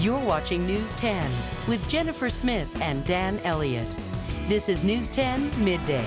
You're watching News 10 with Jennifer Smith and Dan Elliott. This is News 10 Midday.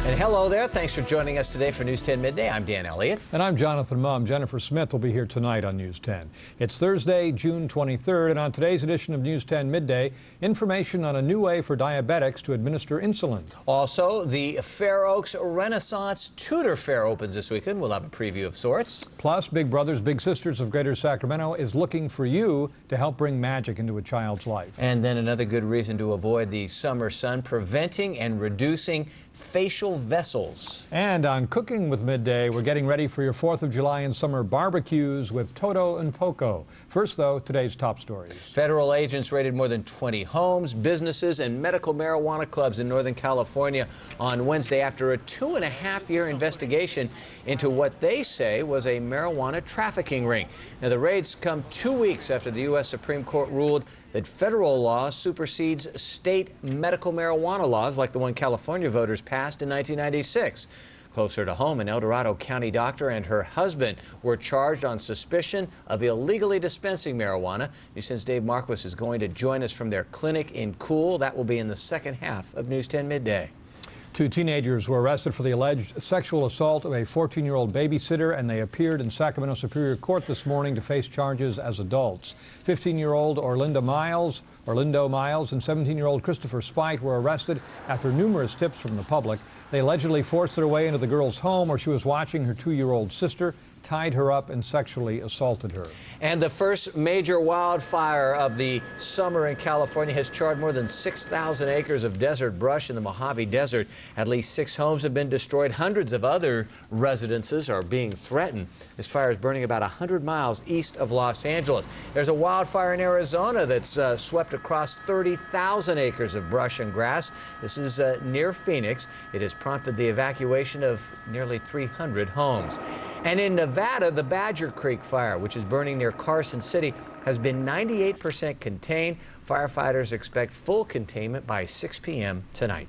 And hello there. Thanks for joining us today for News 10 Midday. I'm Dan Elliott. And I'm Jonathan Mumm. Jennifer Smith will be here tonight on News 10. It's Thursday, June 23rd, and on today's edition of News 10 Midday, information on a new way for diabetics to administer insulin. Also, the Fair Oaks Renaissance Tutor Fair opens this weekend. We'll have a preview of sorts. Plus, Big Brothers Big Sisters of Greater Sacramento is looking for you to help bring magic into a child's life. And then another good reason to avoid the summer sun, preventing and reducing facial vessels. And on Cooking with Midday, we're getting ready for your 4th of July and summer barbecues with Toto and Poco. First, though, today's top stories. Federal agents raided more than 20 homes, businesses, and medical marijuana clubs in Northern California on Wednesday after a 2.5-year investigation into what they say was a marijuana trafficking ring. Now, the raids come 2 weeks after the U.S. Supreme Court ruled that federal law supersedes state medical marijuana laws like the one California voters passed in 1996. Closer to home, an El Dorado County doctor and her husband were charged on suspicion of illegally dispensing marijuana. News 10's Dave Marquis is going to join us from their clinic in Cool. That will be in the second half of News 10 Midday. 2 teenagers were arrested for the alleged sexual assault of a 14-year-old babysitter, and they appeared in Sacramento Superior Court this morning to face charges as adults. 15-year-old Orlando Miles and 17-year-old Christopher Spite were arrested after numerous tips from the public. They allegedly forced their way into the girl's home where she was watching her 2-year-old sister, tied her up, and sexually assaulted her. And the first major wildfire of the summer in California has charred more than 6,000 acres of desert brush in the Mojave Desert. At least 6 homes have been destroyed. Hundreds of other residences are being threatened. This fire is burning about 100 miles east of Los Angeles. There's a wildfire in Arizona that's swept across 30,000 acres of brush and grass. This is near Phoenix. It has prompted the evacuation of nearly 300 homes. And in Nevada, the Badger Creek fire, which is burning near Carson City, has been 98% contained. Firefighters expect full containment by 6 p.m. tonight.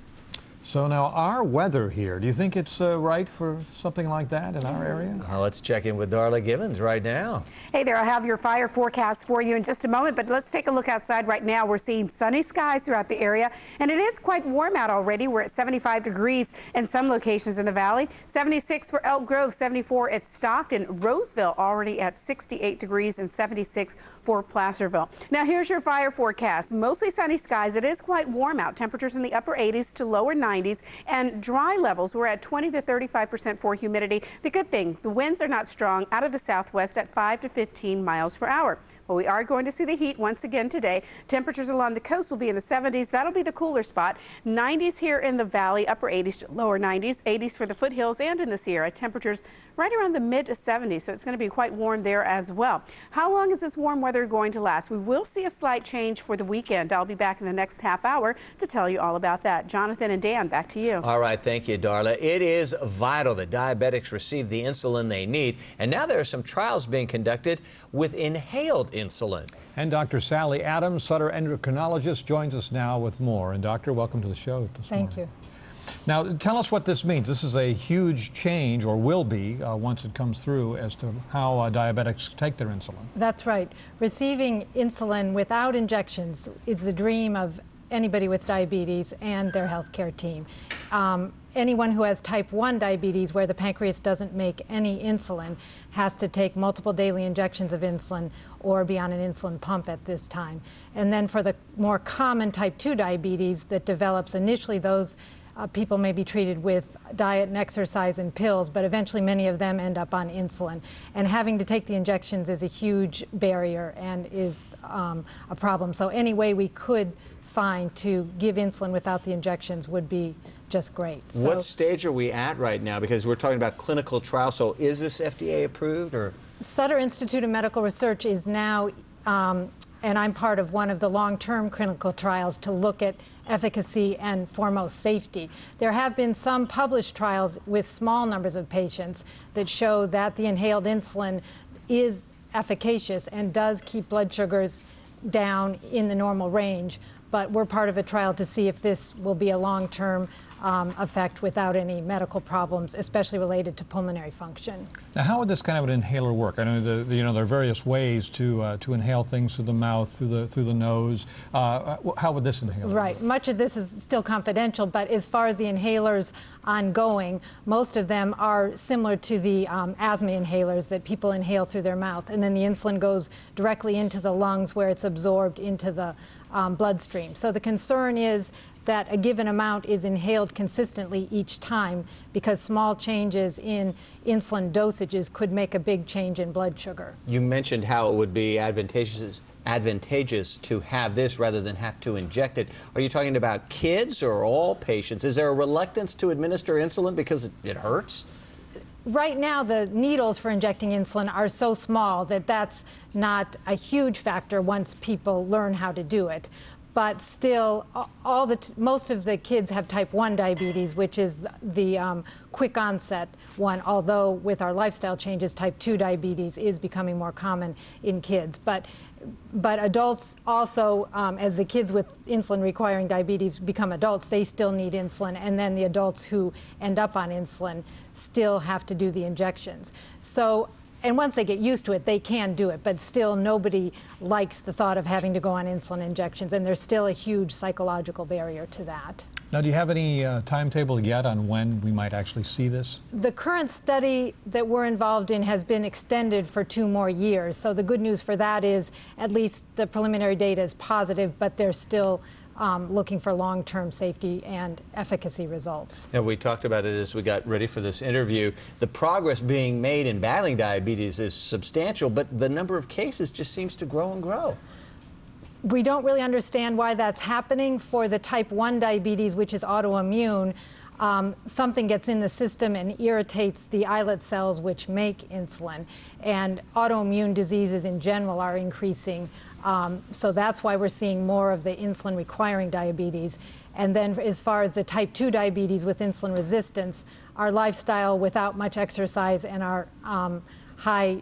So now, our weather here, do you think it's right for something like that in our area? Let's check in with Darla Givens right now. Hey there, I have your fire forecast for you in just a moment, but let's take a look outside right now. We're seeing sunny skies throughout the area, and it is quite warm out already. We're at 75 degrees in some locations in the valley, 76 for Elk Grove, 74 at Stockton, Roseville already at 68 degrees, and 76 for Placerville. Now here's your fire forecast. Mostly sunny skies. It is quite warm out. Temperatures in the upper 80s to lower 90s, and dry levels. We're at 20 to 35% for humidity. The good thing, the winds are not strong out of the southwest at 5 to 15 miles per hour. Well, we are going to see the heat once again today. Temperatures along the coast will be in the 70s. That'll be the cooler spot. 90s here in the valley, upper 80s to lower 90s, 80s for the foothills and in the Sierra. Temperatures right around the mid 70s, so it's going to be quite warm there as well. How long is this warm weather going to last? We will see a slight change for the weekend. I'll be back in the next half hour to tell you all about that. Jonathan and Dan, back to you. All right, thank you, Darla. It is vital that diabetics receive the insulin they need, and now there are some trials being conducted with inhaled insulin. And Dr. Sally Adams, Sutter endocrinologist, joins us now with more. And Doctor, welcome to the show this morning. Thank you. Now, tell us what this means. This is a huge change, or will be, once it comes through, as to how diabetics take their insulin. That's right. Receiving insulin without injections is the dream of anybody with diabetes and their healthcare team. Anyone who has type 1 diabetes, where the pancreas doesn't make any insulin, has to take multiple daily injections of insulin or be on an insulin pump at this time. And then for the more common type 2 diabetes that develops initially, those people may be treated with diet and exercise and pills, but eventually many of them end up on insulin. And having to take the injections is a huge barrier and is a problem. So any way we could find to give insulin without the injections would be just great. So, what stage are we at right now? Because we're talking about clinical trials, so is this FDA approved, or? Sutter Institute of Medical Research is now, and I'm part of one of the long-term clinical trials to look at efficacy and foremost safety. There have been some published trials with small numbers of patients that show that the inhaled insulin is efficacious and does keep blood sugars down in the normal range. But we're part of a trial to see if this will be a long-term effect without any medical problems, especially related to pulmonary function. Now, how would this kind of an inhaler work? I know there are various ways to inhale things through the mouth, through the nose. How would this inhaler Right. work? Much of this is still confidential, but as far as the inhalers ongoing, most of them are similar to the asthma inhalers that people inhale through their mouth, and then the insulin goes directly into the lungs where it's absorbed into the bloodstream. So the concern is that a given amount is inhaled consistently each time, because small changes in insulin dosages could make a big change in blood sugar. You mentioned how it would be advantageous to have this rather than have to inject it. Are you talking about kids or all patients? Is there a reluctance to administer insulin because it hurts? Right now, the needles for injecting insulin are so small that that's not a huge factor once people learn how to do it. But still, most of the kids have type 1 diabetes, which is the quick onset one, although with our lifestyle changes, type 2 diabetes is becoming more common in kids. But adults also, as the kids with insulin requiring diabetes become adults, they still need insulin, and then the adults who end up on insulin still have to do the injections. So, and once they get used to it, they can do it, but still nobody likes the thought of having to go on insulin injections, and there's still a huge psychological barrier to that. Now, do you have any timetable yet on when we might actually see this? The current study that we're involved in has been extended for 2 more years. So the good news for that is at least the preliminary data is positive, but they're still looking for long-term safety and efficacy results. Now, we talked about it as we got ready for this interview. The progress being made in battling diabetes is substantial, but the number of cases just seems to grow and grow. We don't really understand why that's happening. For the type 1 diabetes, which is autoimmune, something gets in the system and irritates the islet cells which make insulin. And autoimmune diseases in general are increasing. So that's why we're seeing more of the insulin requiring diabetes. And then as far as the type 2 diabetes with insulin resistance, our lifestyle without much exercise and our high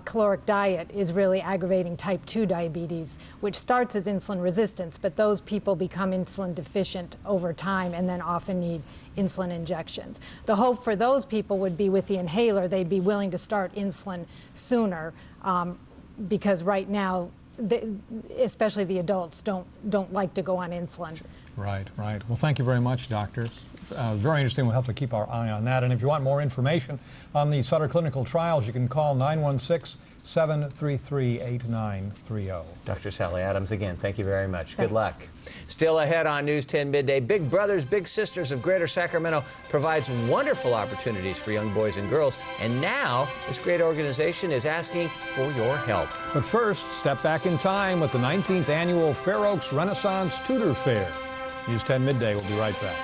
caloric diet is really aggravating type 2 diabetes, which starts as insulin resistance, but those people become insulin deficient over time and then often need insulin injections. The hope for those people would be with the inhaler, they'd be willing to start insulin sooner, because right now, especially the adults don't like to go on insulin. Right, right. Well, thank you very much, doctor. Very interesting. We'll have to keep our eye on that. And if you want more information on the Sutter clinical trials, you can call 916-733-8930. Dr. Sally Adams, again, thank you very much. Thanks. Good luck. Still ahead on News 10 Midday, Big Brothers Big Sisters of Greater Sacramento provides wonderful opportunities for young boys and girls. And now, this great organization is asking for your help. But first, step back in time with the 19th annual Fair Oaks Renaissance Tutor Fair. News 10 Midday will be right back.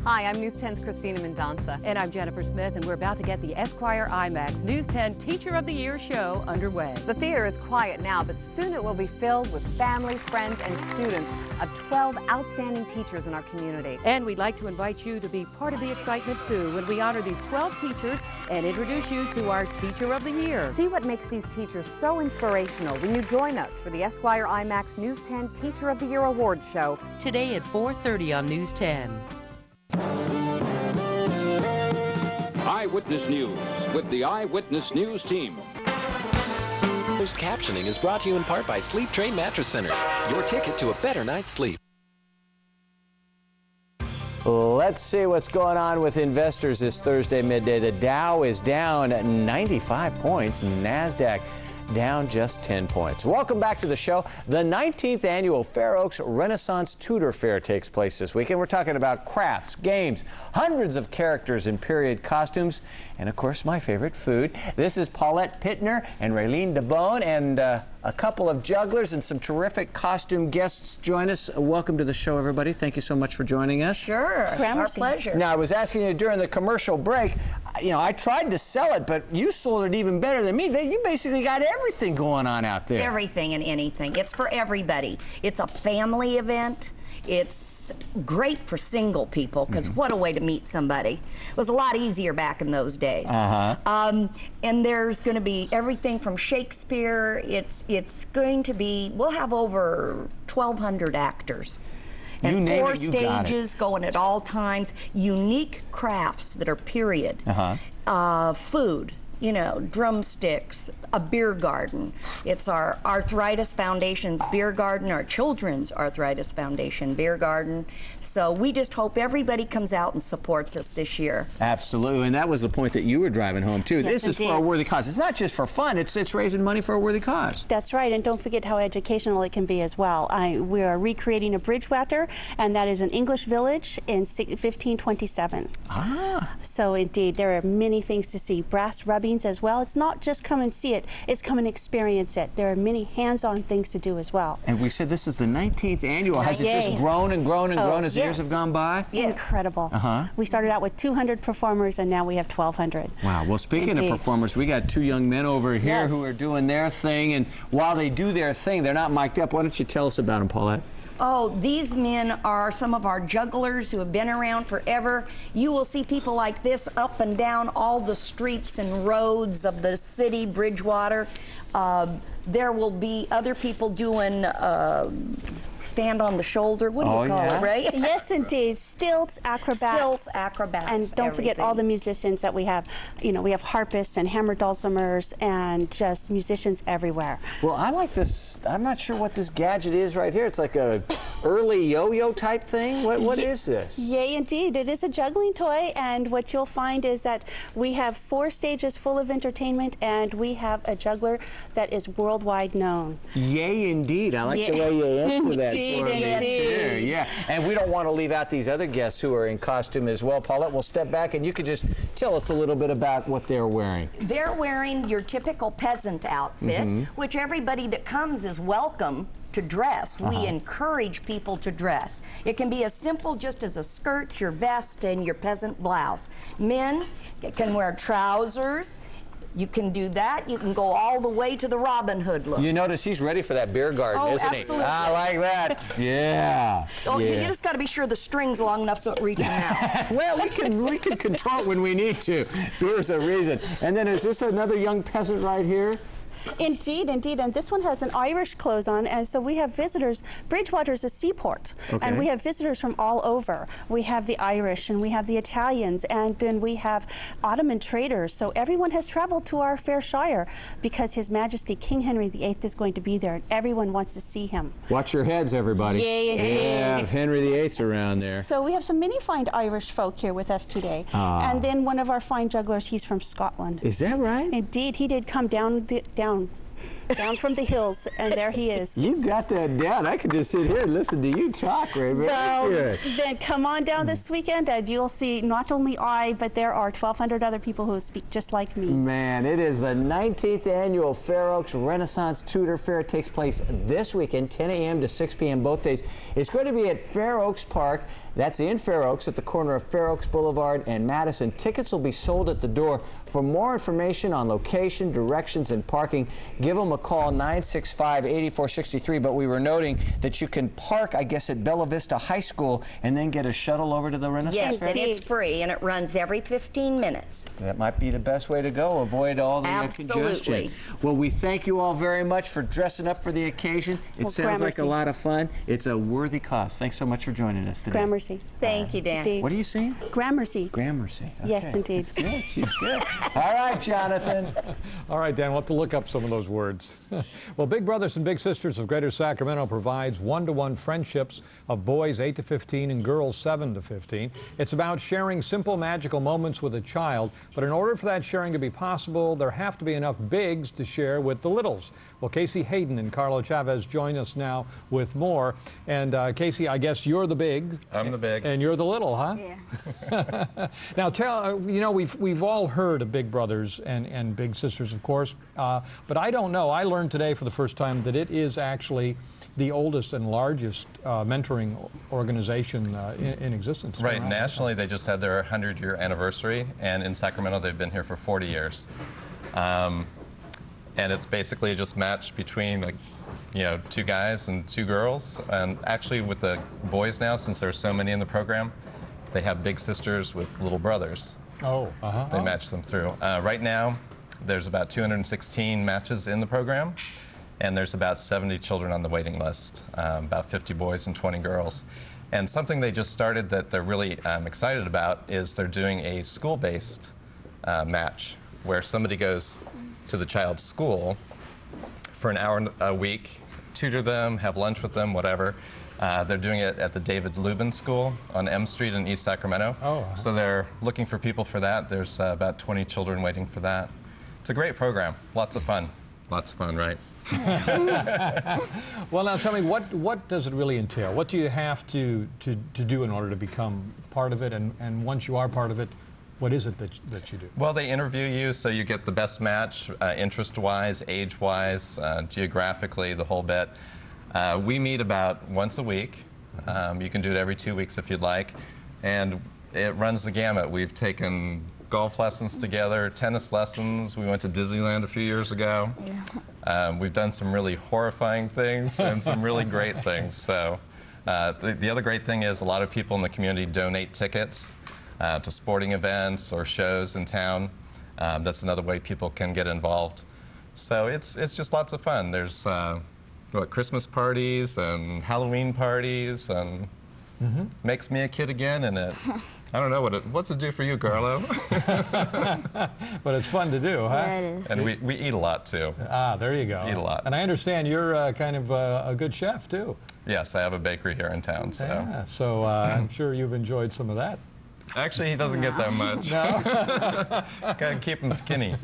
Hi, I'm News 10's Christina Mendonça. And I'm Jennifer Smith, and we're about to get the Esquire IMAX News 10 Teacher of the Year show underway. The theater is quiet now, but soon it will be filled with family, friends, and students of 12 outstanding teachers in our community. And we'd like to invite you to be part of the excitement, too, when we honor these 12 teachers and introduce you to our Teacher of the Year. See what makes these teachers so inspirational when you join us for the Esquire IMAX News 10 Teacher of the Year Award Show. Today at 4:30 on News 10. Eyewitness News with the Eyewitness News team. Closed captioning is brought to you in part by Sleep Train Mattress Centers, your ticket to a better night's sleep. Let's see what's going on with investors this Thursday midday. The Dow is down 95 points, NASDAQ down just 10 points. Welcome back to the show. The 19th annual Fair Oaks Renaissance Tutor Fair takes place this weekend. We're talking about crafts, games, hundreds of characters in period costumes, and of course my favorite, food. This is Paulette Pittner and Raylene DeBone, and a couple of jugglers and some terrific costume guests join us. Welcome to the show, everybody. Thank you so much for joining us. Sure, it's our pleasure. Now, I was asking you during the commercial break, you know, I tried to sell it, but you sold it even better than me. You basically got everything going on out there. Everything and anything. It's for everybody. It's a family event. It's great for single people, because what a way to meet somebody. It was a lot easier back in those days. And there's going to be everything from Shakespeare. It's going to be, we'll have over 1,200 actors And name 4 it, you got it. stages going at all times. Unique crafts that are period. Food. You know, drumsticks, a beer garden. It's our Arthritis Foundation's beer garden, our Children's Arthritis Foundation beer garden. So we just hope everybody comes out and supports us this year. Absolutely, and that was the point that you were driving home too. Yes, this is indeed. for a worthy cause. It's not just for fun, it's raising money for a worthy cause. That's right, and don't forget how educational it can be as well. We are recreating a Bridgewater, and that is an English village in 1527. So indeed, there are many things to see. Brass rubbings as well. It's not just come and see it, it's come and experience it. There are many hands-on things to do as well. And we said this is the 19th annual. Has it just grown and grown and grown as the years have gone by? Incredible. We started out with 200 performers, and now we have 1,200. Wow. Well, speaking of performers, we got 2 young men over here who are doing their thing, and while they do their thing, they're not mic'd up. Why don't you tell us about them, Paulette? Oh, these men are some of our jugglers who have been around forever. You will see people like this up and down all the streets and roads of the city, Bridgewater. There will be other people doing stand on the shoulder. What do you call it, right? Yes, indeed. Stilts, acrobats. Stilts, acrobats. And don't forget all the musicians that we have. You know, we have harpists and hammer dulcimers and just musicians everywhere. Well, I like this. I'm not sure what this gadget is right here. It's like a early yo-yo type thing. What is this? Yay, indeed. It is a juggling toy, and what you'll find is that we have 4 stages full of entertainment, and we have a juggler that is worldwide known. Yay, indeed. I like the way you answer that. Indeed. Yeah, and we don't want to leave out these other guests who are in costume as well. Paulette, we'll step back and you could just tell us a little bit about what they're wearing. They're wearing your typical peasant outfit, which everybody that comes is welcome to dress. We encourage people to dress. It can be as simple just as a skirt, your vest, and your peasant blouse. Men can wear trousers. You can do that. You can go all the way to the Robin Hood look. You notice he's ready for that beer garden, isn't he? Absolutely. I like that. Yeah. Oh, you just got to be sure the string's long enough so it reaches out. Well, we can control it when we need to. There's a reason. And then is this another young peasant right here? Indeed, indeed, and this one has an Irish clothes on, and so we have visitors. Bridgewater is a seaport, and we have visitors from all over. We have the Irish, and we have the Italians, and then we have Ottoman traders. So everyone has traveled to our fair shire because His Majesty King Henry VIII is going to be there, and everyone wants to see him. Watch your heads, everybody. Yay, indeed. Yeah, Henry VIII's around there. So we have some many fine Irish folk here with us today, and then one of our fine jugglers, he's from Scotland. Is that right? Indeed, he did come down from the hills, and there he is. You got that down. I could just sit here and listen to you talk, Ray. So then come on down this weekend, and you'll see not only I, but there are 1,200 other people who speak just like me. Man, it is the 19th annual Fair Oaks Renaissance Tutor Fair. It takes place this weekend, 10 a.m. to 6 p.m. both days. It's going to be at Fair Oaks Park. That's in Fair Oaks at the corner of Fair Oaks Boulevard and Madison. Tickets will be sold at the door. For more information on location, directions, and parking, give them a call, 965-8463. But we were noting that you can park, I guess, at Bella Vista High School and then get a shuttle over to the Renaissance Fair? Yes, and it's free, and it runs every 15 minutes. That might be the best way to go. Avoid all the congestion. Well, we thank you all very much for dressing up for the occasion. It sounds like a lot of fun. It's a worthy cause. Thanks so much for joining us today. Gramercy. Thank you, Dan. Indeed. What are you saying? Gramercy. Gramercy. Okay. Yes, indeed. That's good. She's good. All right, Jonathan. All right, Dan, we'll have to look up some of those words. Well, Big Brothers and Big Sisters of Greater Sacramento provides one-to-one friendships of boys 8 to 15 and girls 7 to 15. It's about sharing simple, magical moments with a child, but in order for that sharing to be possible, there have to be enough bigs to share with the littles. Well, Casey Hayden and Carlo Chavez join us now with more. And Casey, I guess you're the big. I'm the big. And you're the little, huh? Yeah. Now, we've all heard of Big Brothers and Big Sisters, of course, but I don't know. I learned today for the first time that it is actually the oldest and largest mentoring organization in existence. Right. Nationally, they just had their 100-year anniversary, and in Sacramento, they've been here for 40 years. And it's basically just matched between, like, 2 guys and 2 girls. And actually, with the boys now, since there's so many in the program, they have big sisters with little brothers. Oh, They match them through. Right now, there's about 216 matches in the program, and there's about 70 children on the waiting list, about 50 boys and 20 girls. And something they just started that they're really excited about is they're doing a school-based match where somebody goes to the child's school for an hour a week, tutor them, have lunch with them, whatever. They're doing it at the David Lubin School on M Street in East Sacramento. Oh. So they're looking for people for that. There's about 20 children waiting for that. It's a great program. Lots of fun. Lots of fun, right? Well, now tell me, what does it really entail? What do you have to do in order to become part of it? And once you are part of it, what is it that you do? Well, they interview you so you get the best match, interest-wise, age-wise, geographically, the whole bit. We meet about once a week. You can do it every 2 weeks if you'd like. And it runs the gamut. We've taken golf lessons together, tennis lessons. We went to Disneyland a few years ago. Yeah. We've done some really horrifying things and some really great things. So the other great thing is a lot of people in the community donate tickets to sporting events or shows in town. That's another way people can get involved. So it's just lots of fun. There's Christmas parties and Halloween parties, and makes me a kid again, and it, I don't know, what's it do for you, Carlo? But it's fun to do, huh? Yeah, it is. And we eat a lot, too. Ah, there you go. Eat a lot. And I understand you're kind of a good chef, too. Yes, I have a bakery here in town, so. Yeah, so I'm sure you've enjoyed some of that. Actually, he doesn't get that much. No? Gotta keep him skinny.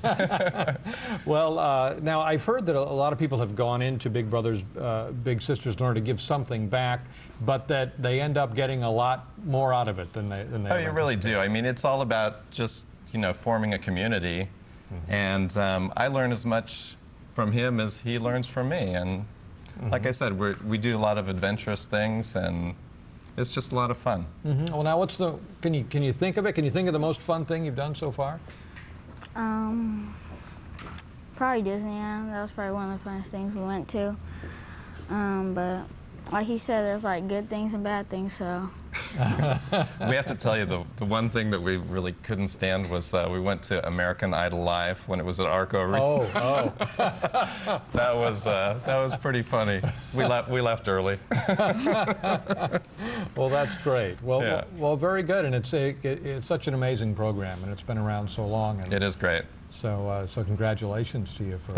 Well, now I've heard that a lot of people have gone into Big Brothers, Big Sisters in order to give something back, but that they end up getting a lot more out of it than they Oh, you really do. I mean, it's all about just, forming a community. And I learn as much from him as he learns from me. And like I said, we do a lot of adventurous things, and it's just a lot of fun. Well, now what's can you think of it? Can you think of the most fun thing you've done so far? Probably Disneyland. That was probably one of the funnest things we went to. But like he said, there's like good things and bad things, so. We have to tell you, the one thing that we really couldn't stand was we went to American Idol Live when it was at Arco Arena. Oh. That was pretty funny. We left early. Well, that's great. Well, yeah. well, very good, and it's such an amazing program, and it's been around so long. And it is great. So, so congratulations to you for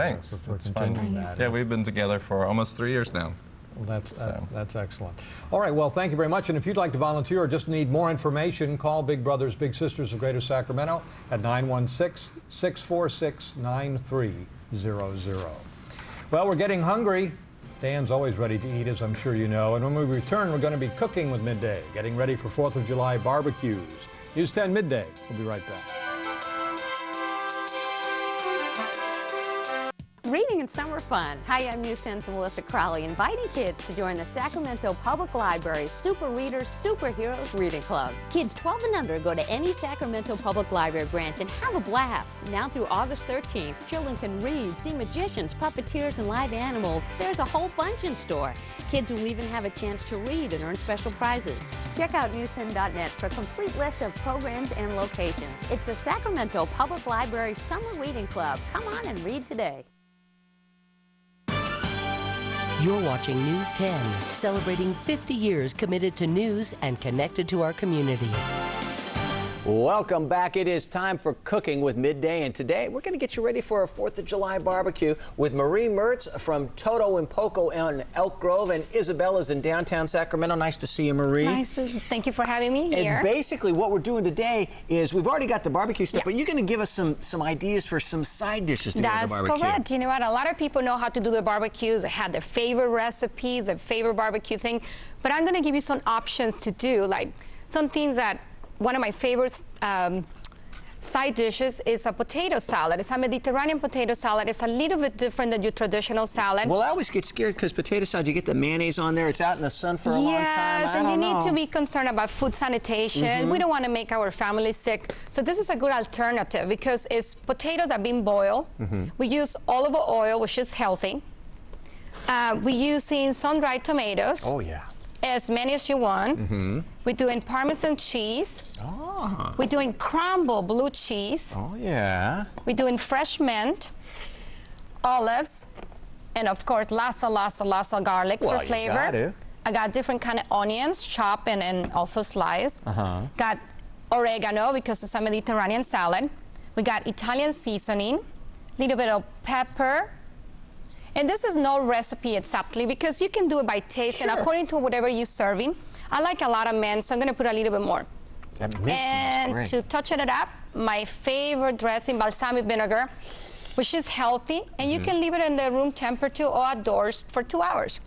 continuing that. Yeah, we've been together for almost 3 years now. Well, that's excellent. All right, well, thank you very much. And if you'd like to volunteer or just need more information, call Big Brothers Big Sisters of Greater Sacramento at 916-646-9300. Well, we're getting hungry. Dan's always ready to eat, as I'm sure you know. And when we return, we're going to be cooking with Midday, getting ready for 4th of July barbecues. News 10 Midday. We'll be right back. Reading and summer fun. Hi, I'm News 10's Melissa Crowley, inviting kids to join the Sacramento Public Library's Super Readers Superheroes Reading Club. Kids 12 and under go to any Sacramento Public Library branch and have a blast. Now through August 13th, children can read, see magicians, puppeteers, and live animals. There's a whole bunch in store. Kids will even have a chance to read and earn special prizes. Check out news10.net for a complete list of programs and locations. It's the Sacramento Public Library Summer Reading Club. Come on and read today. You're watching News 10, celebrating 50 years committed to news and connected to our community. Welcome back. It is time for Cooking with Midday, and today we're going to get you ready for a 4th of July barbecue with Marie Mertz from Toto and Poco in Elk Grove, and Isabella's in downtown Sacramento. Nice to see you, Marie. Thank you for having me here. And basically what we're doing today is we've already got the barbecue stuff, but you're going to give us some ideas for some side dishes to go to the barbecue. That's correct. You know what? A lot of people know how to do the barbecues. They have their favorite recipes, their favorite barbecue thing, but I'm going to give you some options to do, like some things that one of my favorite side dishes is a potato salad. It's a Mediterranean potato salad. It's a little bit different than your traditional salad. Well, I always get scared because potato salad, you get the mayonnaise on there. It's out in the sun for a long time. Yes, and you need to be concerned about food sanitation. We don't want to make our family sick. So this is a good alternative because it's potatoes that have been boiled. We use olive oil, which is healthy. We're using sun-dried tomatoes. Oh, yeah. As many as you want. We're doing Parmesan cheese. We're doing crumble blue cheese. Oh, yeah. We're doing fresh mint, olives, and of course, lots of garlic for flavor. I got different kind of onions, chopped and also sliced. Got oregano because it's a Mediterranean salad. We got Italian seasoning, little bit of pepper. And this is no recipe exactly because you can do it by taste and according to whatever you're serving. I like a lot of mint, so I'm gonna put a little bit more. That mint and smells great. to touch it up, my favorite dressing, balsamic vinegar, which is healthy, and you can leave it in the room temperature or outdoors for 2 hours.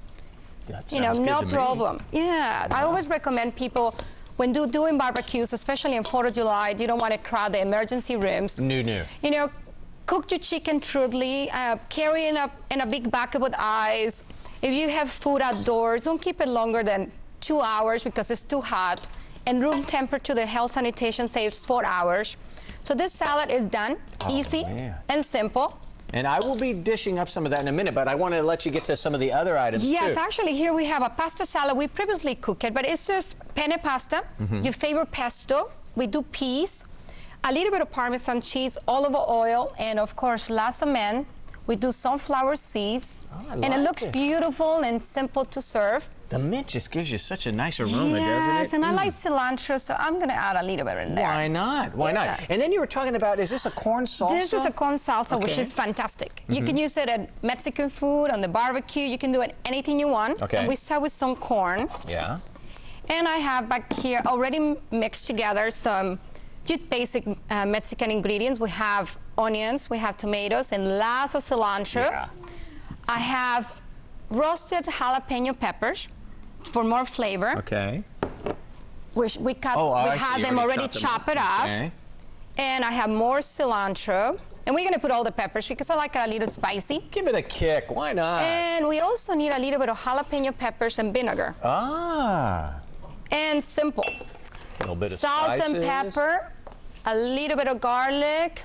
That You know, sounds good no to me. problem. Yeah, I always recommend people when doing barbecues, especially in 4th of July, you don't want to crowd the emergency rooms. No. You know, cook your chicken truly, carry it up in a big bucket with ice. If you have food outdoors, don't keep it longer than 2 hours because it's too hot. And room temperature, the health sanitation saves 4 hours. So this salad is done, easy and simple. And I will be dishing up some of that in a minute, but I want to let you get to some of the other items Yes, too. actually here we have a pasta salad. We previously cooked it, but it's just penne pasta, your favorite pesto. We do peas, a little bit of Parmesan cheese, olive oil, and of course lots of mint. We do sunflower seeds, and it looks beautiful and simple to serve. The mint just gives you such a nice aroma, doesn't it? Yes, and I like cilantro, so I'm going to add a little bit in there. Why not? Why not? And then you were talking about, is this a corn salsa? This is a corn salsa, which is fantastic. You can use it at Mexican food, on the barbecue. You can do it anything you want. And we start with some corn. Yeah. And I have back here already mixed together some just basic Mexican ingredients. We have onions, we have tomatoes, and lots of cilantro. Yeah. I have roasted jalapeno peppers for more flavor. Okay. Which we cut, we had them already chopped it up. Okay. And I have more cilantro. And we're gonna put all the peppers because I like it a little spicy. Give it a kick, why not? And we also need a little bit of jalapeno peppers and vinegar. Ah. And simple. A little bit of salt spices. and pepper, a little bit of garlic.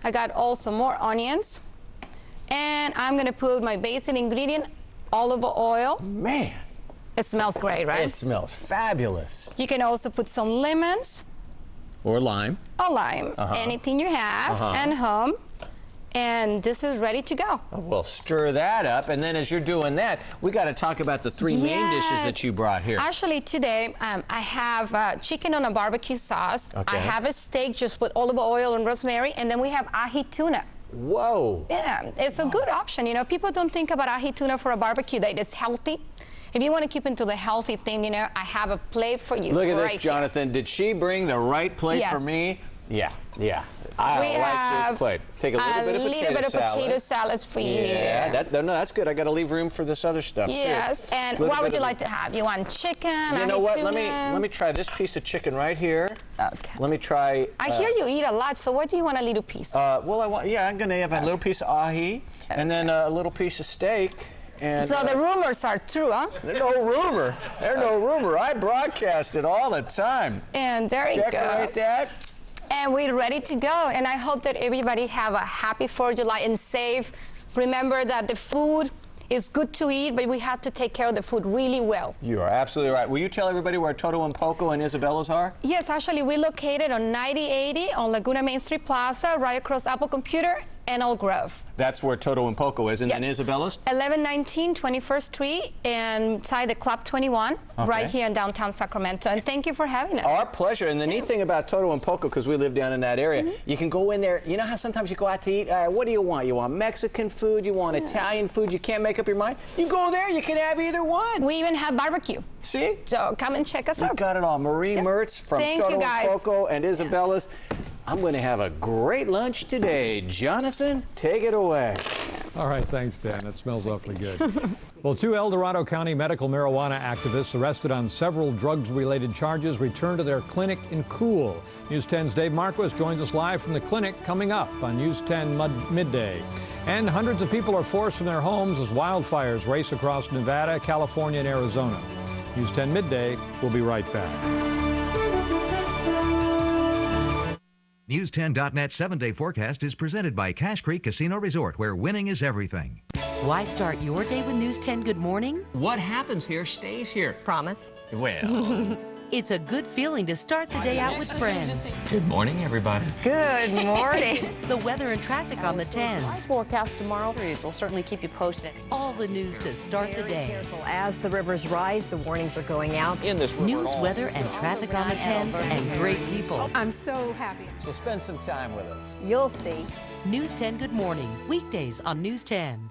I got also more onions. And I'm gonna put my basic ingredient, olive oil. Man. It smells great, right? It smells fabulous. You can also put some lemons. Or lime. Or lime, anything you have, and home. And this is ready to go. Well, stir that up, and then as you're doing that, we got to talk about the three main dishes that you brought here. Actually, today I have chicken on a barbecue sauce. I have a steak just with olive oil and rosemary, and then we have ahi tuna. Whoa. Yeah, it's a good option. You know, people don't think about ahi tuna for a barbecue date. It's healthy. If you want to keep into the healthy thing, you know, I have a plate for you. Look at this, Jonathan. Did she bring the right plate for me? Yeah, yeah. I like this plate. Take a little bit of potato salads for you. Yeah, no, that's good. I got to leave room for this other stuff yes, too. And what would you like to have? You want chicken? You know what? Let me try this piece of chicken right here. Okay. Let me try. I hear you eat a lot, so what do you want a little piece? Well, I'm gonna have a little piece of ahi, and then a little piece of steak. And, so the rumors are true, huh? There's no rumor. There's no rumor. I broadcast it all the time. And there you go. Decorate that. And we're ready to go. And I hope that everybody have a happy 4th of July and safe. Remember that the food is good to eat, but we have to take care of the food really well. You are absolutely right. Will you tell everybody where Toto and Poco and Isabella's are? Yes, actually, we're located on 9080 on Laguna Main Street Plaza, right across Apple Computer and Old Grove. That's where Toto and Poco is. And then Isabella's? 1119 21st Street inside the Club 21, right here in downtown Sacramento. And thank you for having us. Our pleasure. And the neat thing about Toto and Poco, because we live down in that area, you can go in there. You know how sometimes you go out to eat? What do you want? You want Mexican food? You want Italian food? You can't make up your mind? You go there, you can have either one. We even have barbecue. See? So come and check us out. We've got it all. Marie Mertz from Toto and Poco and Isabella's. I'm going to have a great lunch today. Jonathan, take it away. All right, thanks, Dan. It smells awfully good. Well, 2 El Dorado County medical marijuana activists arrested on several drugs-related charges returned to their clinic in Cool. News 10's Dave Marquis joins us live from the clinic coming up on News 10 Midday. And hundreds of people are forced from their homes as wildfires race across Nevada, California, and Arizona. News 10 Midday will be right back. News10.net 7-day forecast is presented by Cache Creek Casino Resort, where winning is everything. Why start your day with News 10 Good Morning? What happens here stays here. Promise. Well. It's a good feeling to start the day out with friends. Good morning, everybody. Good morning. The weather and traffic on the 10s. Forecast tomorrow. We'll certainly keep you posted. All the news to start the day. Careful as the rivers rise, the warnings are going out. In this News, weather, and traffic on the 10s, and great people. I'm so happy. So spend some time with us. You'll see. News 10 Good Morning, weekdays on News 10.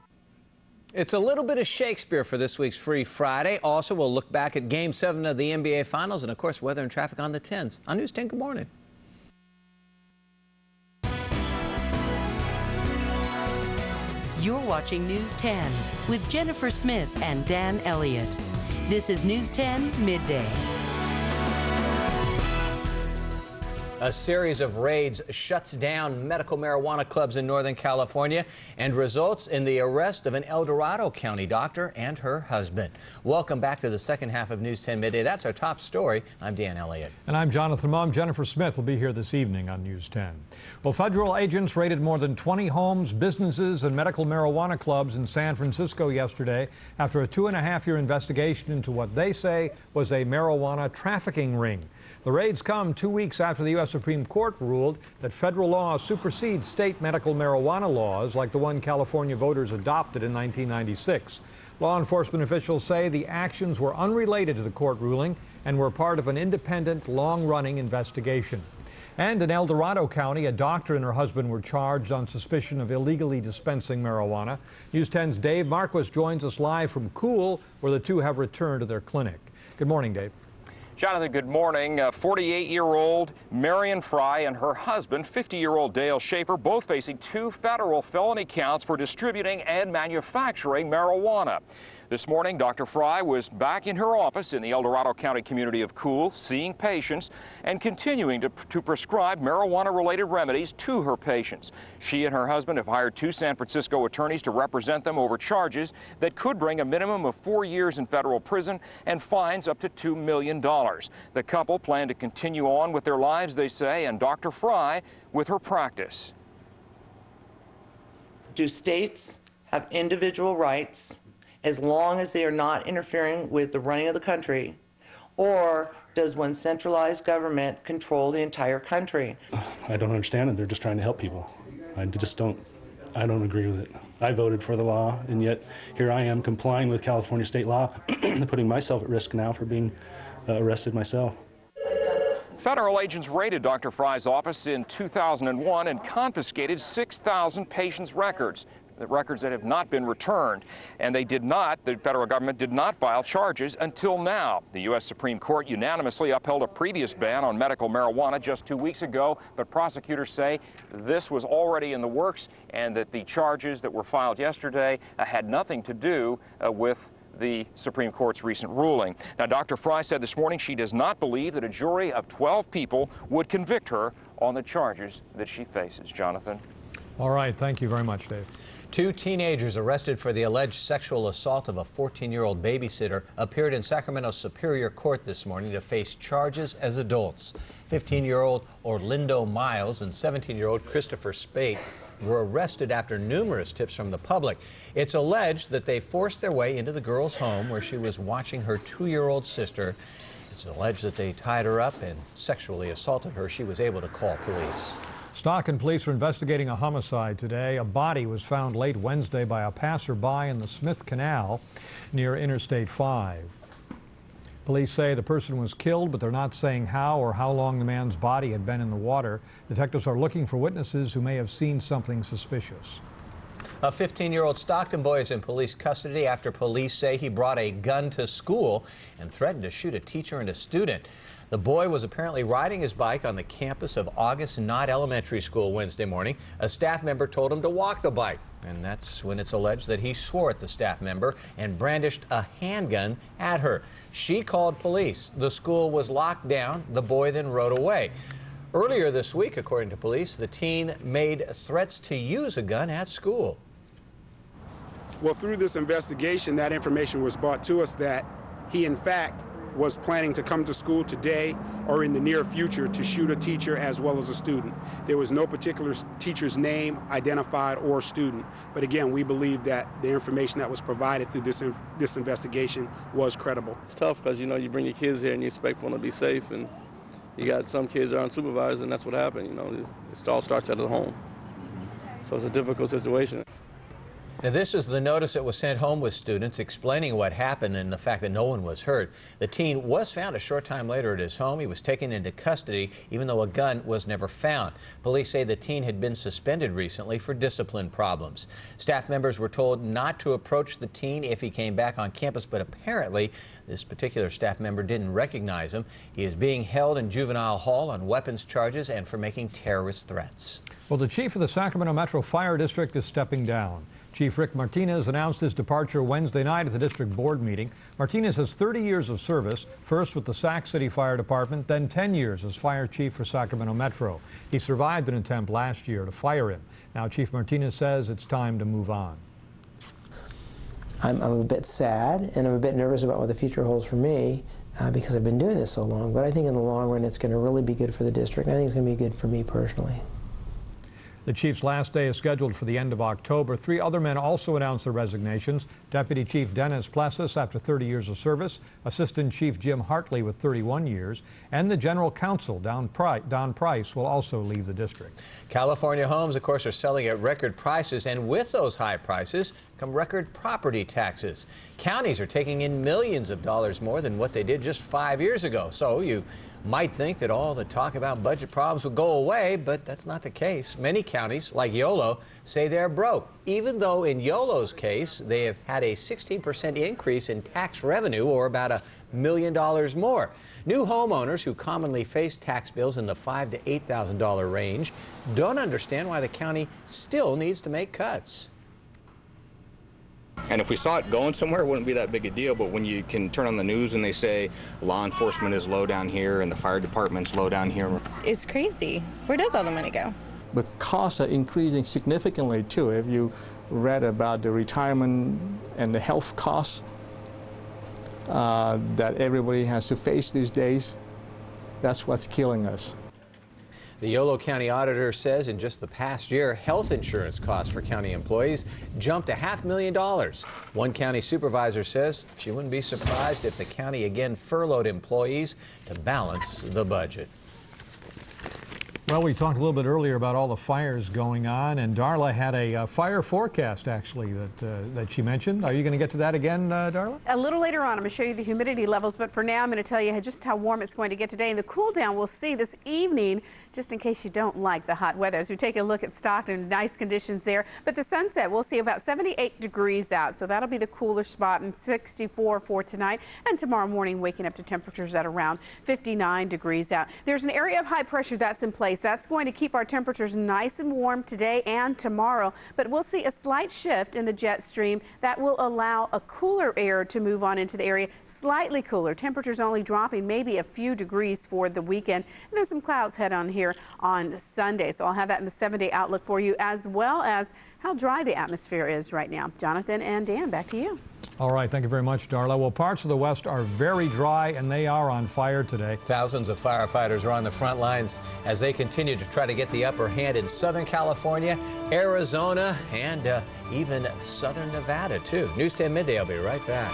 It's a little bit of Shakespeare for this week's Free Friday. Also, we'll look back at Game 7 of the NBA Finals and, of course, weather and traffic on the 10s. On News 10, good morning. You're watching News 10 with Jennifer Smith and Dan Elliott. This is News 10 Midday. A series of raids shuts down medical marijuana clubs in Northern California and results in the arrest of an El Dorado County doctor and her husband. Welcome back to the second half of News 10 Midday. That's our top story. I'm Dan Elliott. And I'm Jonathan Mom. Jennifer Smith will be here this evening on News 10. Well, federal agents raided more than 20 homes, businesses, and medical marijuana clubs in San Francisco yesterday after a 2.5-year investigation into what they say was a marijuana trafficking ring. The raids come 2 weeks after the U.S. Supreme Court ruled that federal law supersedes state medical marijuana laws like the one California voters adopted in 1996. Law enforcement officials say the actions were unrelated to the court ruling and were part of an independent, long-running investigation. And in El Dorado County, a doctor and her husband were charged on suspicion of illegally dispensing marijuana. News 10's Dave Marquis joins us live from Cool, where the two have returned to their clinic. Good morning, Dave. Jonathan, good morning. 48-year-old Marion Fry and her husband, 50-year-old Dale Schaefer, both facing 2 federal felony counts for distributing and manufacturing marijuana. This morning, Dr. Fry was back in her office in the El Dorado County community of Cool, seeing patients and continuing to prescribe marijuana-related remedies to her patients. She and her husband have hired 2 San Francisco attorneys to represent them over charges that could bring a minimum of 4 years in federal prison and fines up to $2 million. The couple plan to continue on with their lives, they say, and Dr. Fry with her practice. Do states have individual rights as long as they are not interfering with the running of the country, or does one centralized government control the entire country? I don't understand it. They're just trying to help people. I don't agree with it. I voted for the law, and yet here I am complying with California state law, putting myself at risk now for being arrested myself. Federal agents raided Dr. Fry's office in 2001 and confiscated 6,000 patients' records that have not been returned. And the federal government did not file charges until now. The U.S. Supreme Court unanimously upheld a previous ban on medical marijuana just 2 weeks ago, but prosecutors say this was already in the works and that the charges that were filed yesterday had nothing to do with the Supreme Court's recent ruling. Now, Dr. Fry said this morning she does not believe that a jury of 12 people would convict her on the charges that she faces. Jonathan. All right. Thank you very much, Dave. 2 teenagers arrested for the alleged sexual assault of a 14-year-old babysitter appeared in Sacramento Superior Court this morning to face charges as adults. 15-year-old Orlando Miles and 17-year-old Christopher Spate were arrested after numerous tips from the public. It's alleged that they forced their way into the girl's home where she was watching her 2-year-old sister. It's alleged that they tied her up and sexually assaulted her. She was able to call police. Stockton police are investigating a homicide today. A body was found late Wednesday by a passerby in the Smith Canal near Interstate 5. Police say the person was killed, but they're not saying how or how long the man's body had been in the water. Detectives are looking for witnesses who may have seen something suspicious. A 15-year-old Stockton boy is in police custody after police say he brought a gun to school and threatened to shoot a teacher and a student. The boy was apparently riding his bike on the campus of August Knott Elementary School Wednesday morning. A staff member told him to walk the bike, and that's when it's alleged that he swore at the staff member and brandished a handgun at her. She called police. The school was locked down. The boy then rode away. Earlier this week, according to police, the teen made threats to use a gun at school. Well, through this investigation, that information was brought to us that he, in fact, was planning to come to school today or in the near future to shoot a teacher as well as a student. There was no particular teacher's name identified or student. But again, we believe that the information that was provided through this investigation was credible. It's tough because, you know, you bring your kids here and you expect them to be safe, and you got some kids that are unsupervised, and that's what happened. You know, it all starts at the home. So it's a difficult situation. Now, this is the notice that was sent home with students explaining what happened and the fact that no one was hurt. The teen was found a short time later at his home. He was taken into custody, even though a gun was never found. Police say the teen had been suspended recently for discipline problems. Staff members were told not to approach the teen if he came back on campus, but apparently this particular staff member didn't recognize him. He is being held in juvenile hall on weapons charges and for making terrorist threats. Well, the chief of the Sacramento Metro Fire District is stepping down. Chief Rick Martinez announced his departure Wednesday night at the district board meeting. Martinez has 30 years of service, first with the Sac City Fire Department, then 10 years as fire chief for Sacramento Metro. He survived an attempt last year to fire him. Now Chief Martinez says it's time to move on. I'm a bit sad and I'm a bit nervous about what the future holds for me because I've been doing this so long, but I think in the long run it's going to really be good for the district. I think it's going to be good for me personally. The chief's last day is scheduled for the end of October. 3 other men also announced their resignations. Deputy Chief Dennis Plessis after 30 years of service, Assistant Chief Jim Hartley with 31 years, and the General Counsel, Don Price, will also leave the district. California homes, of course, are selling at record prices, and with those high prices come record property taxes. Counties are taking in millions of dollars more than what they did just 5 years ago. So you might think that all the talk about budget problems will go away, but that's not the case. Many counties, like Yolo, say they're broke, even though in Yolo's case, they have had a 16% increase in tax revenue, or about $1 million more. New homeowners who commonly face tax bills in the $5,000 to $8,000 range don't understand why the county still needs to make cuts. And if we saw it going somewhere, it wouldn't be that big a deal. But when you can turn on the news and they say law enforcement is low down here and the fire department's low down here. It's crazy. Where does all the money go? But costs are increasing significantly too. If you read about the retirement and the health costs that everybody has to face these days, that's what's killing us. The Yolo County Auditor says in just the past year, health insurance costs for county employees jumped to $500,000. One county supervisor says she wouldn't be surprised if the county again furloughed employees to balance the budget. Well, we talked a little bit earlier about all the fires going on, and Darla had a fire forecast, actually, that she mentioned. Are you going to get to that again, Darla? A little later on, I'm going to show you the humidity levels, but for now, I'm going to tell you just how warm it's going to get today. And the cool down we'll see this evening, just in case you don't like the hot weather. As we take a look at Stockton, nice conditions there. But the sunset, we'll see about 78 degrees out, so that'll be the cooler spot, and 64 for tonight. And tomorrow morning, waking up to temperatures at around 59 degrees out. There's an area of high pressure that's in place. That's going to keep our temperatures nice and warm today and tomorrow, but we'll see a slight shift in the jet stream that will allow a cooler air to move on into the area, slightly cooler. Temperatures only dropping maybe a few degrees for the weekend, and then some clouds head on here on Sunday. So I'll have that in the 7-day outlook for you, as well as how dry the atmosphere is right now. Jonathan and Dan, back to you. All right, thank you very much, Darla. Well, parts of the West are very dry, and they are on fire today. Thousands of firefighters are on the front lines as they continue to try to get the upper hand in Southern California, Arizona, and even Southern Nevada, too. News 10 Midday, I'll be right back.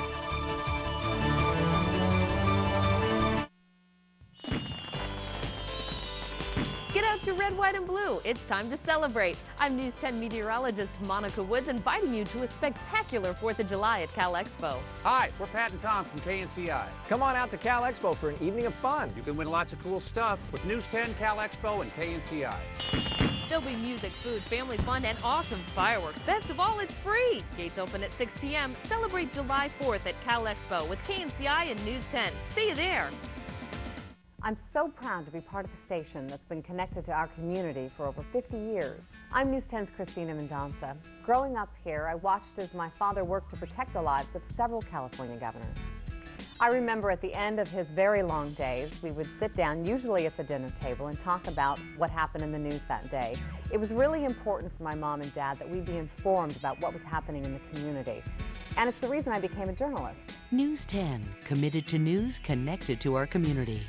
Get out your red, white, and blue. It's time to celebrate. I'm News 10 meteorologist Monica Woods, inviting you to a spectacular 4th of July at Cal Expo. Hi, we're Pat and Tom from KNCI. Come on out to Cal Expo for an evening of fun. You can win lots of cool stuff with News 10, Cal Expo, and KNCI. There'll be music, food, family fun, and awesome fireworks. Best of all, it's free. Gates open at 6 p.m. Celebrate July 4th at Cal Expo with KNCI and News 10. See you there. I'm so proud to be part of a station that's been connected to our community for over 50 years. I'm News 10's Christina Mendonça. Growing up here, I watched as my father worked to protect the lives of several California governors. I remember at the end of his very long days, we would sit down, usually at the dinner table, and talk about what happened in the news that day. It was really important for my mom and dad that we be informed about what was happening in the community. And it's the reason I became a journalist. News 10, committed to news connected to our community.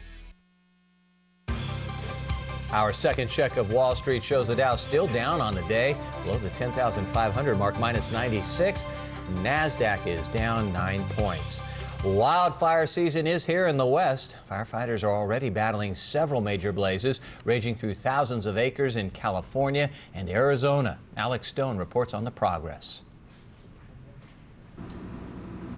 Our second check of Wall Street shows the Dow still down on the day, below the 10,500 mark, minus 96. NASDAQ is down 9 points. Wildfire season is here in the West. Firefighters are already battling several major blazes, raging through thousands of acres in California and Arizona. Alex Stone reports on the progress.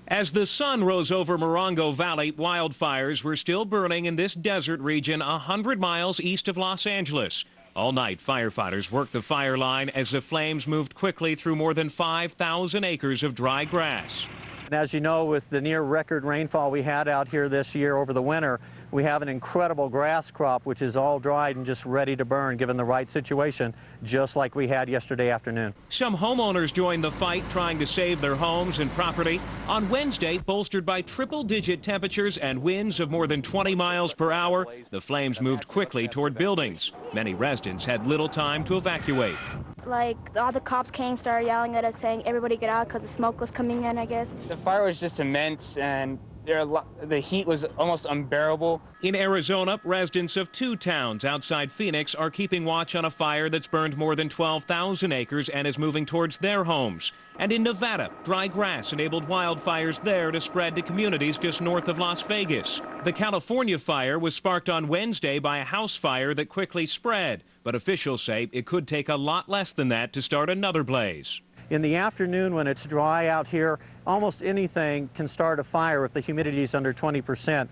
As the sun rose over Morongo Valley, wildfires were still burning in this desert region 100 miles east of Los Angeles. All night, firefighters worked the fire line as the flames moved quickly through more than 5,000 acres of dry grass. And as you know, with the near record rainfall we had out here this year over the winter, we have an incredible grass crop which is all dried and just ready to burn given the right situation, just like we had yesterday afternoon. Some homeowners joined the fight trying to save their homes and property. On Wednesday, bolstered by triple-digit temperatures and winds of more than 20 miles per hour, the flames moved quickly toward buildings. Many residents had little time to evacuate. Like, all the cops came, started yelling at us, saying everybody get out because the smoke was coming in, I guess. The fire was just immense, and the heat was almost unbearable. In Arizona, residents of 2 towns outside Phoenix are keeping watch on a fire that's burned more than 12,000 acres and is moving towards their homes. And in Nevada, dry grass enabled wildfires there to spread to communities just north of Las Vegas. The California fire was sparked on Wednesday by a house fire that quickly spread, but officials say it could take a lot less than that to start another blaze. In the afternoon when it's dry out here, almost anything can start a fire if the humidity is under 20%.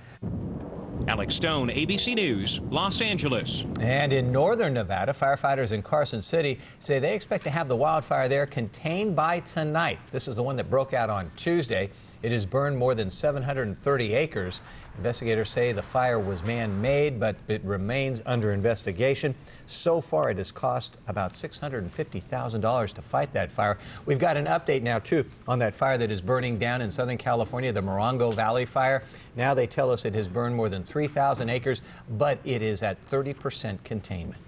Alex Stone, ABC News, Los Angeles. And in northern Nevada, firefighters in Carson City say they expect to have the wildfire there contained by tonight. This is the one that broke out on Tuesday. It has burned more than 730 acres. Investigators say the fire was man-made, but it remains under investigation. So far, it has cost about $650,000 to fight that fire. We've got an update now, too, on that fire that is burning down in Southern California, the Morongo Valley fire. Now they tell us it has burned more than 3,000 acres, but it is at 30% containment.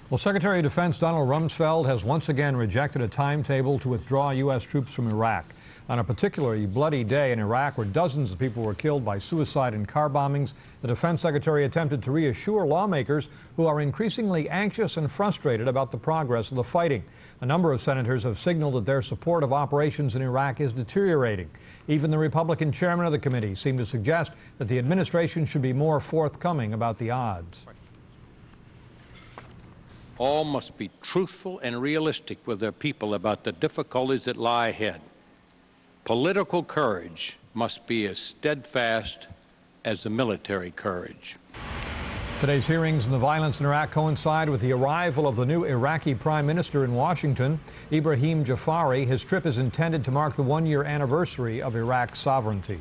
Well, Secretary of Defense Donald Rumsfeld has once again rejected a timetable to withdraw U.S. troops from Iraq. On a particularly bloody day in Iraq where dozens of people were killed by suicide and car bombings, the Defense Secretary attempted to reassure lawmakers who are increasingly anxious and frustrated about the progress of the fighting. A number of senators have signaled that their support of operations in Iraq is deteriorating. Even the Republican chairman of the committee seemed to suggest that the administration should be more forthcoming about the odds. All must be truthful and realistic with their people about the difficulties that lie ahead. Political courage must be as steadfast as the military courage. Today's hearings on the violence in Iraq coincide with the arrival of the new Iraqi Prime Minister in Washington, Ibrahim Jafari. His trip is intended to mark the one-year anniversary of Iraq's sovereignty.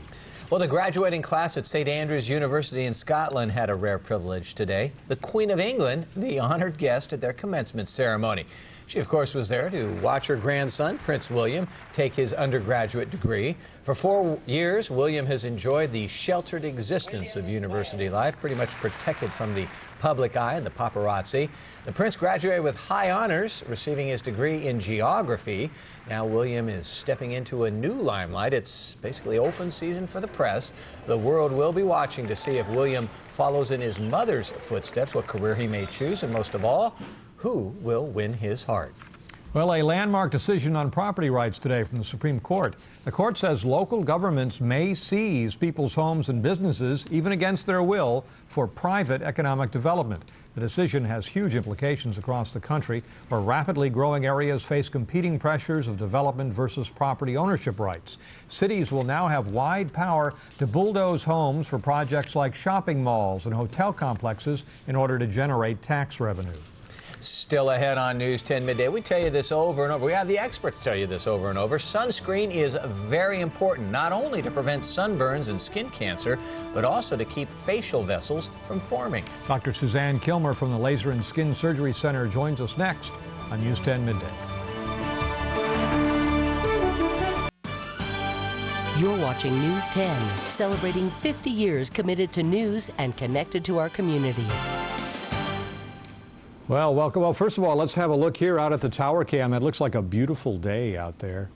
Well, the graduating class at St. Andrews University in Scotland had a rare privilege today. The Queen of England, the honored guest at their commencement ceremony. She, of course, was there to watch her grandson, Prince William, take his undergraduate degree. For 4 years, William has enjoyed the sheltered existence of university life, pretty much protected from the public eye and the paparazzi. The prince graduated with high honors, receiving his degree in geography. Now William is stepping into a new limelight. It's basically open season for the press. The world will be watching to see if William follows in his mother's footsteps, what career he may choose, and most of all, who will win his heart. Well, a landmark decision on property rights today from the Supreme Court. The court says local governments may seize people's homes and businesses, even against their will, for private economic development. The decision has huge implications across the country, where rapidly growing areas face competing pressures of development versus property ownership rights. Cities will now have wide power to bulldoze homes for projects like shopping malls and hotel complexes in order to generate tax revenue. Still ahead on News 10 Midday. We tell you this over and over. We have the experts tell you this over and over. Sunscreen is very important, not only to prevent sunburns and skin cancer, but also to keep facial vessels from forming. Dr. Suzanne Kilmer from the Laser and Skin Surgery Center joins us next on News 10 Midday. You're watching News 10, celebrating 50 years committed to news and connected to our community. Well, welcome. Well, first of all, let's have a look here out at the tower cam. It looks like a beautiful day out there.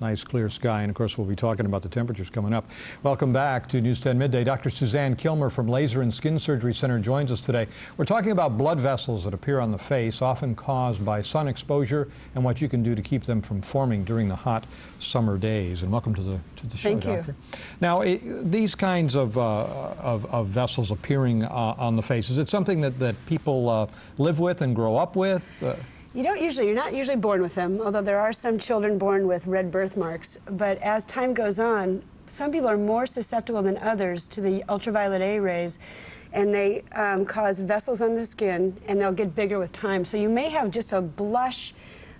Nice clear sky, and of course we'll be talking about the temperatures coming up. Welcome back to News 10 Midday. Dr. Suzanne Kilmer from Laser and Skin Surgery Center joins us today. We're talking about blood vessels that appear on the face, often caused by sun exposure, and what you can do to keep them from forming during the hot summer days. And welcome to the show, Thank you. Doctor. Now, these kinds of vessels appearing on the face, is it something that people live with and grow up with? You're not usually born with them, although there are some children born with red birthmarks. But as time goes on, some people are more susceptible than others to the ultraviolet A rays, and they cause vessels on the skin, and they'll get bigger with time. So you may have just a blush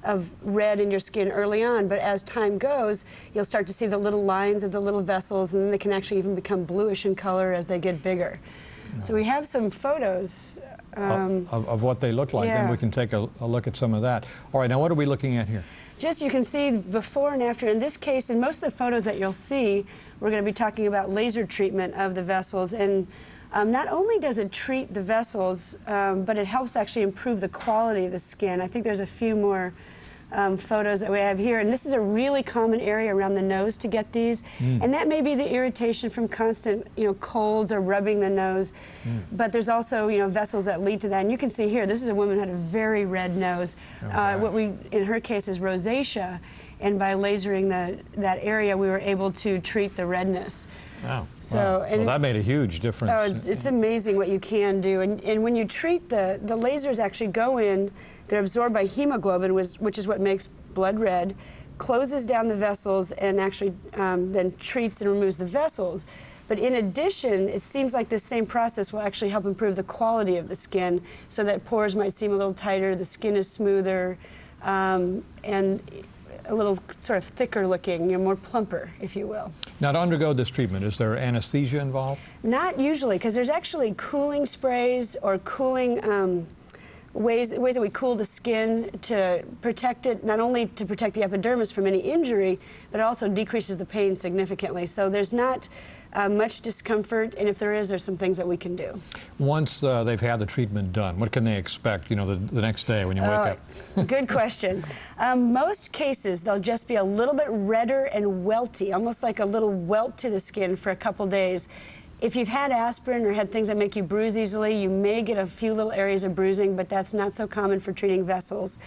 of red in your skin early on, but as time goes, you'll start to see the little lines of the little vessels, and then they can actually even become bluish in color as they get bigger. So we have some photos of what they look like, and we can take a look at some of that. All right, now what are we looking at here? Just you can see before and after. In this case, in most of the photos that you'll see, we're going to be talking about laser treatment of the vessels. And not only does it treat the vessels, but it helps actually improve the quality of the skin. I think there's a few more photos that we have here, and this is a really common area around the nose to get these, and that may be the irritation from constant, colds or rubbing the nose, but there's also, vessels that lead to that. And you can see here, this is a woman who had a very red nose. What we, in her case, is rosacea, and by lasering that area, we were able to treat the redness. Wow. So, well, that made a huge difference. Oh, it's amazing what you can do. And when you treat the lasers actually go in, they're absorbed by hemoglobin, which is what makes blood red, closes down the vessels, and actually then treats and removes the vessels. But in addition, it seems like this same process will actually help improve the quality of the skin, so that pores might seem a little tighter, the skin is smoother, and a little sort of thicker looking, more plumper, if you will. Now, to undergo this treatment, is there anesthesia involved? Not usually, because there's actually cooling sprays or cooling ways that we cool the skin to protect it, not only to protect the epidermis from any injury, but it also decreases the pain significantly. So there's not much discomfort, and if there is, there's some things that we can do. Once they've had the treatment done, what can they expect, the next day when you wake up? Good question. Most cases, they'll just be a little bit redder and welty, almost like a little welt to the skin for a couple days. If you've had aspirin or had things that make you bruise easily, you may get a few little areas of bruising, but that's not so common for treating vessels.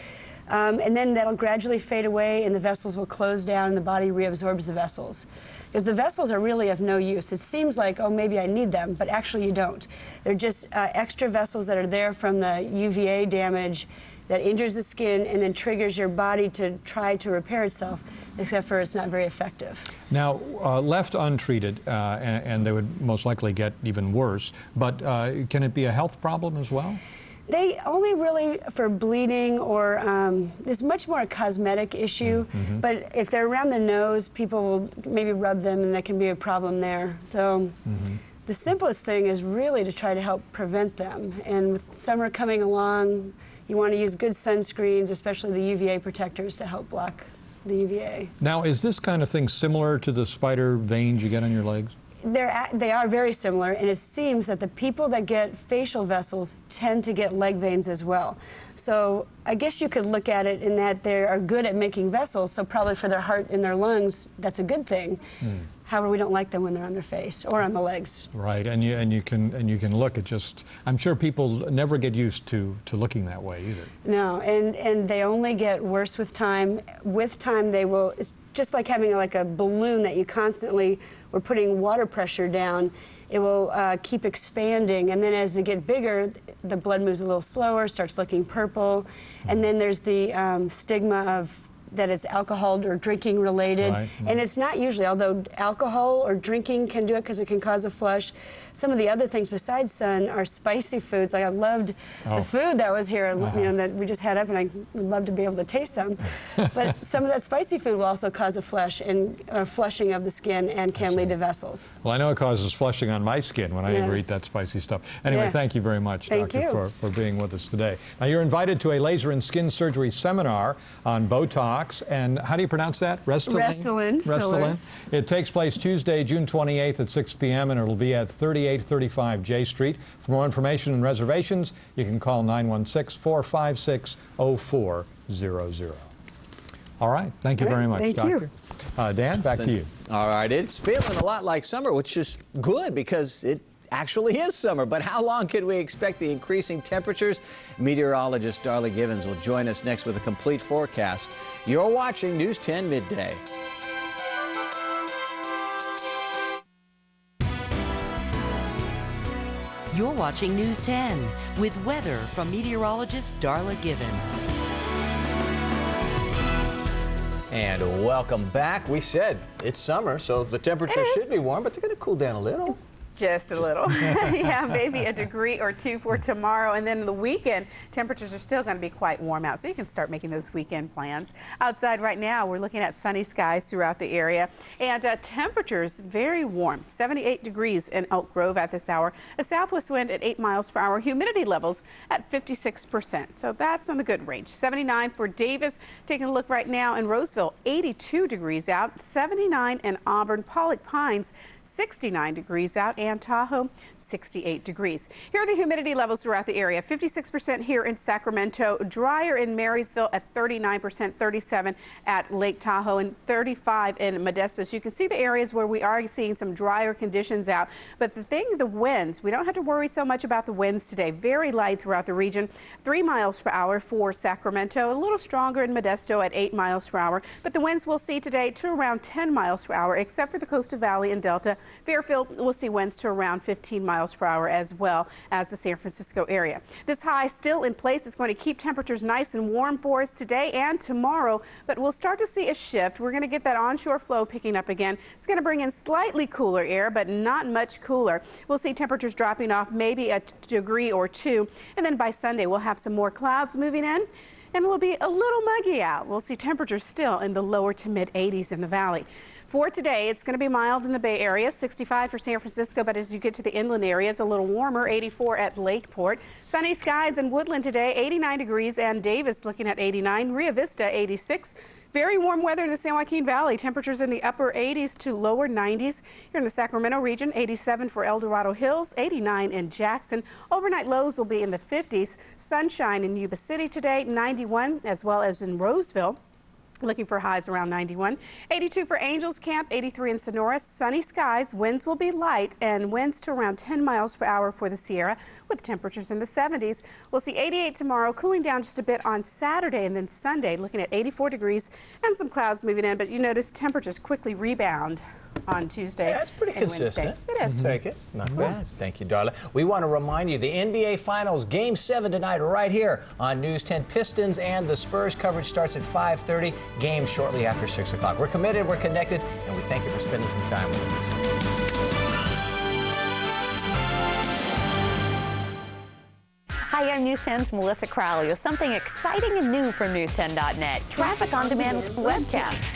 And then that'll gradually fade away, and the vessels will close down, and the body reabsorbs the vessels. Because the vessels are really of no use. It seems like, oh, maybe I need them, but actually you don't. They're just extra vessels that are there from the UVA damage that injures the skin and then triggers your body to try to repair itself, except for it's not very effective. Now, left untreated, and they would most likely get even worse, but can it be a health problem as well? They only really for bleeding, or it's much more a cosmetic issue, but if they're around the nose, people will maybe rub them, and that can be a problem there. So the simplest thing is really to try to help prevent them. And with summer coming along, you want to use good sunscreens, especially the UVA protectors, to help block the UVA. Now, is this kind of thing similar to the spider veins you get on your legs? They are very similar, and it seems that the people that get facial vessels tend to get leg veins as well. So I guess you could look at it in that they are good at making vessels, so probably for their heart and their lungs, that's a good thing. However, we don't like them when they're on their face or on the legs. Right, and you can look at just. I'm sure people never get used to looking that way either. No, and they only get worse with time. With time, they will. It's just like having like a balloon that you constantly were putting water pressure down. It will keep expanding, and then as they get bigger, the blood moves a little slower, starts looking purple, and then there's the stigma of that it's alcohol or drinking related. Right. And it's not usually, although alcohol or drinking can do it because it can cause a flush. Some of the other things besides sun are spicy foods. Like I loved the food that was here, that we just had up, and I would love to be able to taste some. But some of that spicy food will also cause a flush and flushing of the skin and can lead to vessels. Well, I know it causes flushing on my skin when I ever eat that spicy stuff. Anyway, thank you very much, Doctor, for being with us today. Now, you're invited to a laser and skin surgery seminar on Botox. And how do you pronounce that? Restylane. Restylane. It takes place Tuesday, June 28th at 6 p.m. and it'll be at 3835 J Street. For more information and reservations, you can call 916-456-0400. All right. Thank you very much, Doctor. Thank you. Dan, back to you. All right, it's feeling a lot like summer, which is good because it actually is summer. But how long can we expect the increasing temperatures? Meteorologist Darla Givens will join us next with a complete forecast. You're watching News 10 Midday. You're watching News 10 with weather from meteorologist Darla Givens. And welcome back. We said it's summer, so the temperature should be warm, but they're going to cool down a little. Just a little. Yeah, maybe a degree or two for tomorrow. And then the weekend, temperatures are still going to be quite warm out, so you can start making those weekend plans. Outside right now, we're looking at sunny skies throughout the area. And temperatures very warm, 78 degrees in Elk Grove at this hour. A southwest wind at 8 miles per hour. Humidity levels at 56%. So that's on the good range. 79 for Davis. Taking a look right now in Roseville, 82 degrees out. 79 in Auburn. Pollock Pines, 69 degrees out, and Tahoe, 68 degrees. Here are the humidity levels throughout the area. 56% here in Sacramento, drier in Marysville at 39%, 37 at Lake Tahoe, and 35 in Modesto. So you can see the areas where we are seeing some drier conditions out. But the winds, we don't have to worry so much about the winds today. Very light throughout the region. 3 miles per hour for Sacramento, a little stronger in Modesto at 8 miles per hour. But the winds we'll see today to around 10 miles per hour, except for the Coastal Valley and Delta. Fairfield, we'll see winds to around 15 miles per hour, as well as the San Francisco area. This high still in place. It's going to keep temperatures nice and warm for us today and tomorrow, but we'll start to see a shift. We're going to get that onshore flow picking up again. It's going to bring in slightly cooler air, but not much cooler. We'll see temperatures dropping off maybe a degree or two, and then by Sunday we'll have some more clouds moving in, and we'll be a little muggy out. We'll see temperatures still in the lower to mid 80s in the valley. For today, it's going to be mild in the Bay Area, 65 for San Francisco, but as you get to the inland areas, a little warmer, 84 at Lakeport. Sunny skies in Woodland today, 89 degrees, and Davis looking at 89, Rio Vista 86. Very warm weather in the San Joaquin Valley. Temperatures in the upper 80s to lower 90s. Here in the Sacramento region, 87 for El Dorado Hills, 89 in Jackson. Overnight lows will be in the 50s. Sunshine in Yuba City today, 91, as well as in Roseville. Looking for highs around 91. 82 for Angels Camp, 83 in Sonora. Sunny skies, winds will be light, and winds to around 10 miles per hour for the Sierra, with temperatures in the 70s. We'll see 88 tomorrow, cooling down just a bit on Saturday, and then Sunday looking at 84 degrees and some clouds moving in, but you notice temperatures quickly rebound on Tuesday. Yeah, that's pretty consistent. Wednesday. It is. Take it. Not bad. Thank you, Darla. We want to remind you the NBA Finals Game 7 tonight right here on News 10. Pistons and the Spurs coverage starts at 5:30. Game shortly after 6 o'clock. We're committed, we're connected, and we thank you for spending some time with us. Hi, I'm News 10's Melissa Crowley with something exciting and new from News10.net, Traffic on Demand webcast.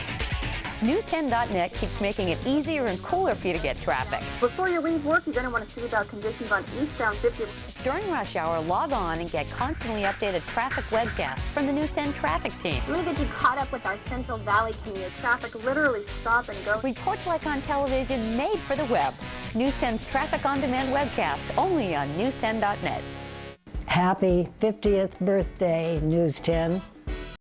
News10.net keeps making it easier and cooler for you to get traffic. Before you leave work, you're going to want to see about conditions on eastbound 50. During rush hour, log on and get constantly updated traffic webcasts from the News 10 traffic team. We're going to get you caught up with our Central Valley commute. Traffic literally stop and go. Reports like on television made for the web. News 10's Traffic on Demand webcast, only on News10.net. Happy 50th birthday, News 10.